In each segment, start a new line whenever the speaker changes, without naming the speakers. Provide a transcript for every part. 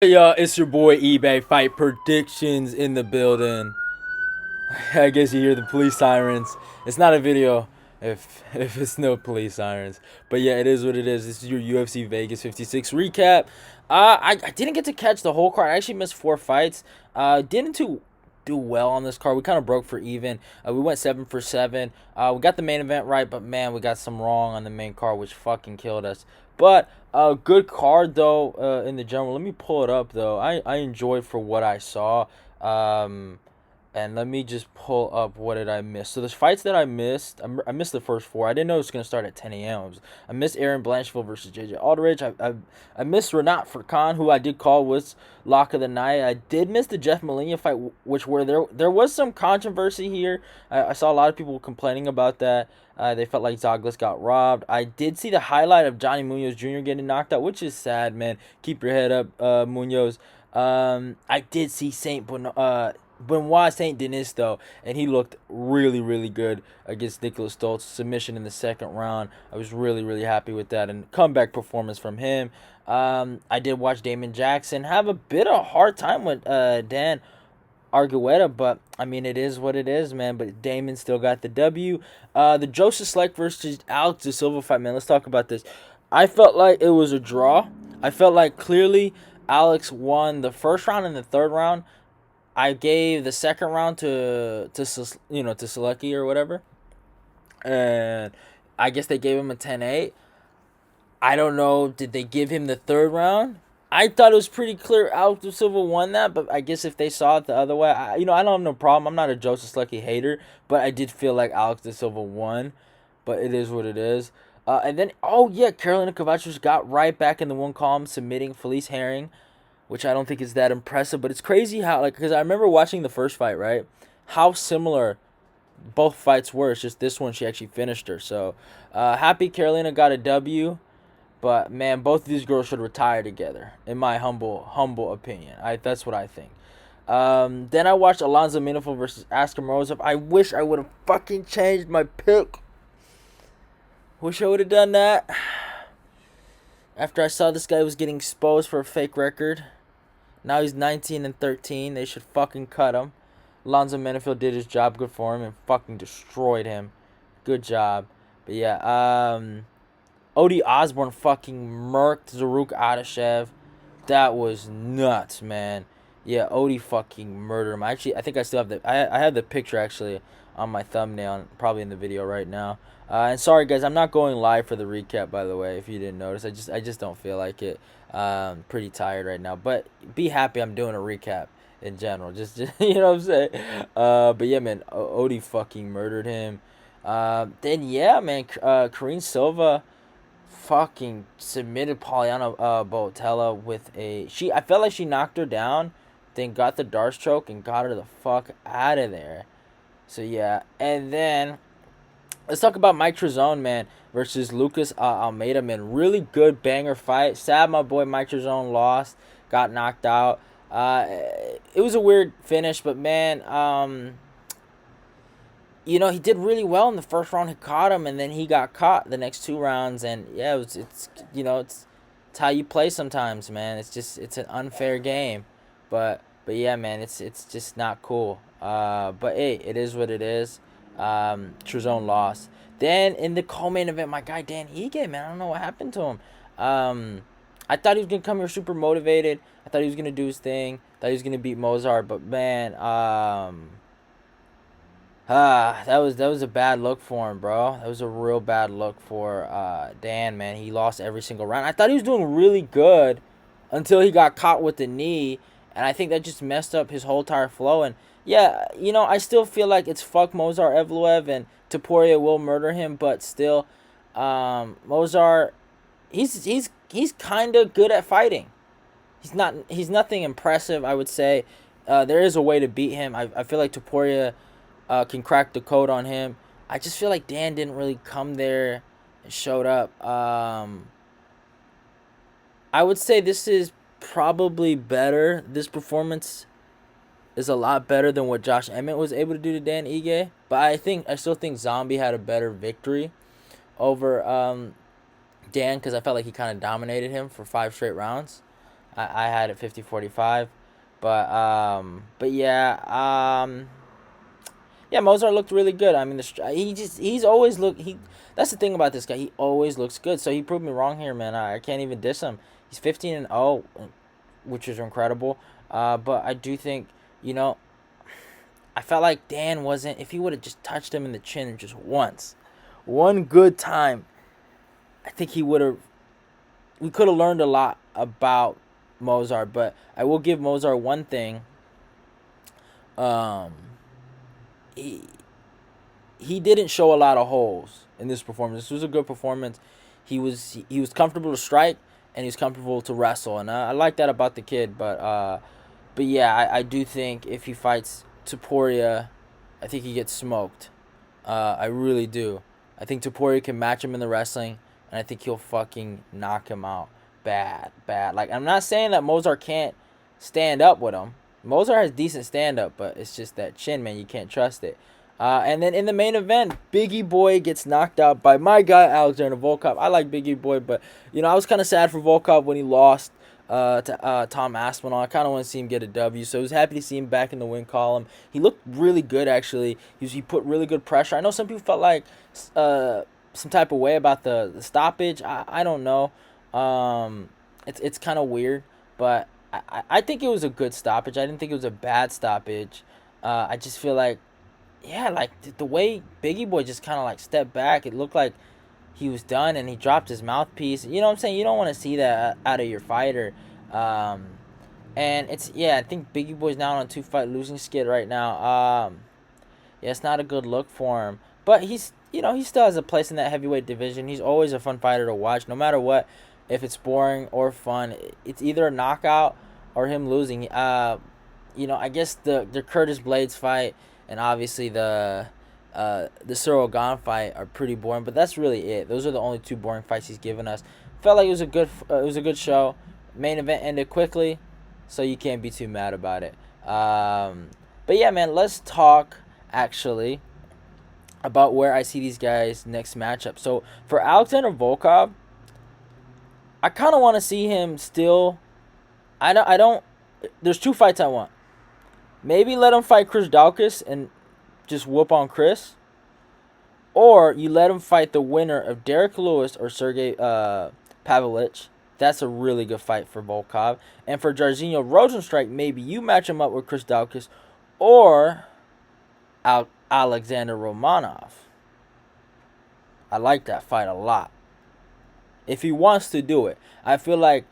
Yo, it's your boy eBay Fight Predictions in the building. I guess you hear the police sirens. It's not a video if it's no police sirens. But yeah, it is what it is. This is your UFC Vegas 56 recap. I didn't get to catch the whole card. I actually missed 4 fights. Didn't do well on this card. We kind of broke for even. We went 7 for 7. We got the main event right, but man, we got some wrong on the main card, which fucking killed us. But a good card though in the general. Let me pull it up though. I enjoyed for what I saw. And let me just pull up what did I miss. So there's fights that I missed. I missed the first 4. I didn't know it was going to start at 10 a.m. I missed Aaron Blanchfield versus J.J. Aldridge. I missed Renat Furkan, who I did call was lock of the night. I did miss the Jeff Molina fight, which where there was some controversy here. I saw a lot of people complaining about that. They felt like Zaglis got robbed. I did see the highlight of Johnny Munoz Jr. getting knocked out, which is sad, man. Keep your head up, Munoz. I did see Benoit Saint Denis though, and he looked really, really good against Nicholas Stoltz. Submission in the second round. I was really, really happy with that, and comeback performance from him. I did watch Damon Jackson have a bit of a hard time with Dan Argueta, but I mean it is what it is, man. But Damon still got the W. The Joseph Sleck versus Alex De Silva fight, man. Let's talk about this. I felt like it was a draw. I felt like clearly Alex won the first round and the third round. I gave the second round to Selecki or whatever, and I guess they gave him a 10-8. I don't know. Did they give him the third round? I thought it was pretty clear Alex De Silva won that, but I guess if they saw it the other way, I don't have no problem. I'm not a Joseph Selecki hater, but I did feel like Alex De Silva won, but it is what it is. And then, oh yeah, Carolina Kovacic got right back in the one column, submitting Felice Herring, which I don't think is that impressive. But it's crazy how, like, because I remember watching the first fight, right? How similar both fights were. It's just this one she actually finished her. So happy Carolina got a W. But man, both of these girls should retire together, in my humble opinion. That's what I think. Then I watched Alonzo Minifil versus Askar Morozov. I wish I would have fucking changed my pick. Wish I would have done that. After I saw this guy was getting exposed for a fake record. Now he's 19-13. They should fucking cut him. Alonzo Menifil did his job. Good for him. And fucking destroyed him. Good job. But yeah, Odie Osborne fucking murked Zaruk Adashev. That was nuts, man. Yeah, Odie fucking murdered him. Actually, I think I still have I have the picture actually on my thumbnail, probably in the video right now. And sorry guys, I'm not going live for the recap, by the way, if you didn't notice. I just don't feel like it. Pretty tired right now, but be happy I'm doing a recap in general. Just you know what I'm saying. But yeah, man, Odie fucking murdered him. Then yeah, man, Karine Silva fucking submitted Poliana Boatella with I felt like she knocked her down, then got the Darce choke and got her the fuck out of there. So yeah, and then let's talk about Mike Trezone, man, versus Lucas Almeida, man. Really good banger fight. Sad my boy Mike Trezone lost, got knocked out. It was a weird finish, but man, he did really well in the first round. He caught him, and then he got caught the next 2 rounds. And yeah, it's how you play sometimes, man. It's an unfair game, but yeah, man, it's just not cool. But hey, it is what it is. Trezone lost. Then in the co-main event, my guy Dan Ige, man, I don't know what happened to him. I thought he was gonna come here super motivated. I thought he was gonna do his thing. Thought he was gonna beat Movsar, but man, that was a bad look for him, bro. That was a real bad look for Dan, man. He lost every single round. I thought he was doing really good until he got caught with the knee, and I think that just messed up his whole entire flow. And yeah, I still feel like it's fuck Movsar Evloev, and Topuria will murder him, but still, Movsar, he's kind of good at fighting. He's nothing impressive, I would say. There is a way to beat him. I feel like Topuria can crack the code on him. I just feel like Dan didn't really come there and showed up. I would say this is probably better. This performance is a lot better than what Josh Emmett was able to do to Dan Ige. But I still think Zombie had a better victory over Dan, because I felt like he kind of dominated him for 5 straight rounds. I had it 50-45. But yeah, yeah, Mozart looked really good. I mean, he's always look. That's the thing about this guy. He always looks good. So he proved me wrong here, man. I can't even diss him. He's 15-0, which is incredible. But I do think, you know, I felt like Dan wasn't. If he would have just touched him in the chin just once, one good time, I think he would have. We could have learned a lot about Mozart. But I will give Mozart one thing. Um, he he didn't show a lot of holes in this performance. This was a good performance. He was comfortable to strike, and he was comfortable to wrestle, and I like that about the kid. But yeah, I do think if he fights Topuria, I think he gets smoked. I really do. I think Topuria can match him in the wrestling, and I think he'll fucking knock him out bad, bad. Like, I'm not saying that Mozart can't stand up with him. Mozart has decent stand up, but it's just that chin, man. You can't trust it. And then in the main event, Biggie Boy gets knocked out by my guy Alexander Volkov. I like Biggie Boy, but I was kind of sad for Volkov when he lost to Tom Aspinall. I kind of want to see him get a W, so I was happy to see him back in the win column. He looked really good, actually. He put really good pressure. I know some people felt like some type of way about the stoppage. I don't know. It's kind of weird, but I think it was a good stoppage. I didn't think it was a bad stoppage. I just feel like, yeah, like the way Biggie Boy just kind of like stepped back, it looked like he was done, and he dropped his mouthpiece. You know what I'm saying? You don't want to see that out of your fighter. Um, and I think Biggie Boy's now on a 2-fight losing skid right now. Yeah, it's not a good look for him. But he still has a place in that heavyweight division. He's always a fun fighter to watch, no matter what. If it's boring or fun, it's either a knockout or him losing. I guess the Curtis Blades fight and obviously the Cyril Gane fight are pretty boring, but that's really it. Those are the only two boring fights he's given us. Felt like it was a good show. Main event ended quickly, so you can't be too mad about it. But yeah, man, let's talk actually about where I see these guys next matchup. So for Alexander Volkov, I kind of want to see him still. I don't. There's two fights I want. Maybe let him fight Chris Daukaus and just whoop on Chris, or you let him fight the winner of Derek Lewis or Sergey Pavlich. That's a really good fight for Volkov. And for Jairzinho Rozenstruik, maybe you match him up with Chris Daukaus or Alexander Romanov. I like that fight a lot. If he wants to do it, I feel like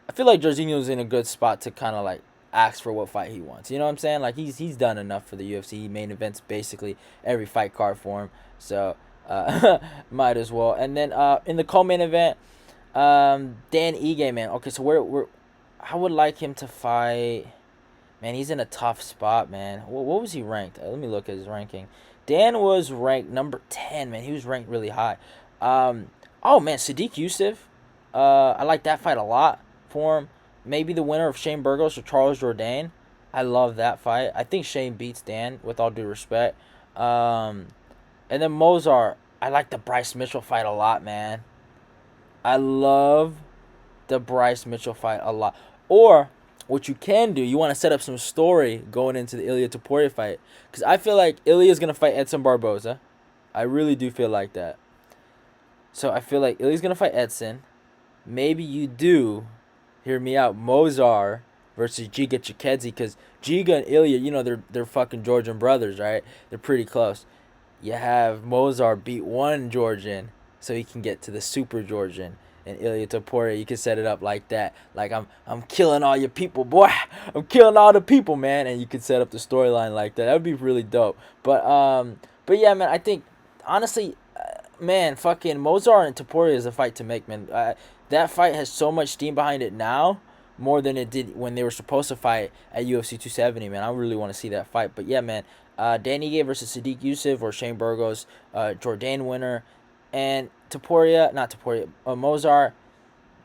Jairzinho's in a good spot to kind of like ask for what fight he wants. You know what I'm saying? Like he's done enough for the UFC. He main events basically every fight card for him. So might as well. And then in the co-main event, Dan Ige, man. Okay, so I would like him to fight. Man, he's in a tough spot, man. What was he ranked? Let me look at his ranking. Dan was ranked number 10, man. He was ranked really high. Oh man, Sadiq Youssef. I like that fight a lot for him. Maybe the winner of Shane Burgos or Charles Jourdain. I love that fight. I think Shane beats Dan, with all due respect. And then Movsar. I like the Bryce Mitchell fight a lot, man. I love the Bryce Mitchell fight a lot. Or what you can do, you want to set up some story going into the Ilia Topuria fight. Because I feel like Ilia's going to fight Edson Barboza. I really do feel like that. So I feel like Ilia's going to fight Edson. Maybe you do, hear me out, Movsar versus Giga Chikadze, because Giga and Ilia, they're fucking Georgian brothers, right? They're pretty close. You have Movsar beat one Georgian so he can get to the super Georgian. And Ilia Topuria, you can set it up like that. Like, I'm killing all your people, boy. I'm killing all the people, man. And you can set up the storyline like that. That would be really dope. But yeah, man, I think, honestly, man, fucking Movsar and Topuria is a fight to make, man. That fight has so much steam behind it now, more than it did when they were supposed to fight at UFC 270, man. I really want to see that fight. But yeah, man, Dan Ige versus Sadiq Youssef or Shane Burgos, Jourdain winner. And Movsar,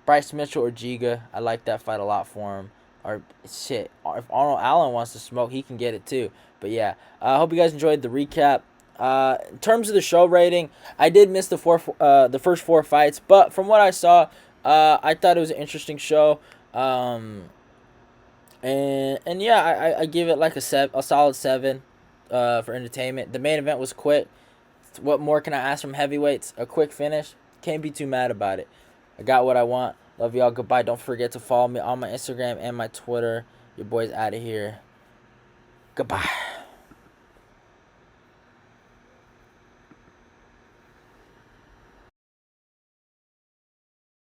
Bryce Mitchell or Giga. I like that fight a lot for him. Or shit, if Arnold Allen wants to smoke, he can get it too. But yeah, I hope you guys enjoyed the recap. In terms of the show rating, I did miss the first four fights, but from what I saw, I thought it was an interesting show. Um, and yeah, I give it like a solid 7, for entertainment. The main event was quick. What more can I ask from heavyweights? A quick finish. Can't be too mad about it. I got what I want. Love y'all. Goodbye. Don't forget to follow me on my Instagram and my Twitter. Your boy's out of here. Goodbye.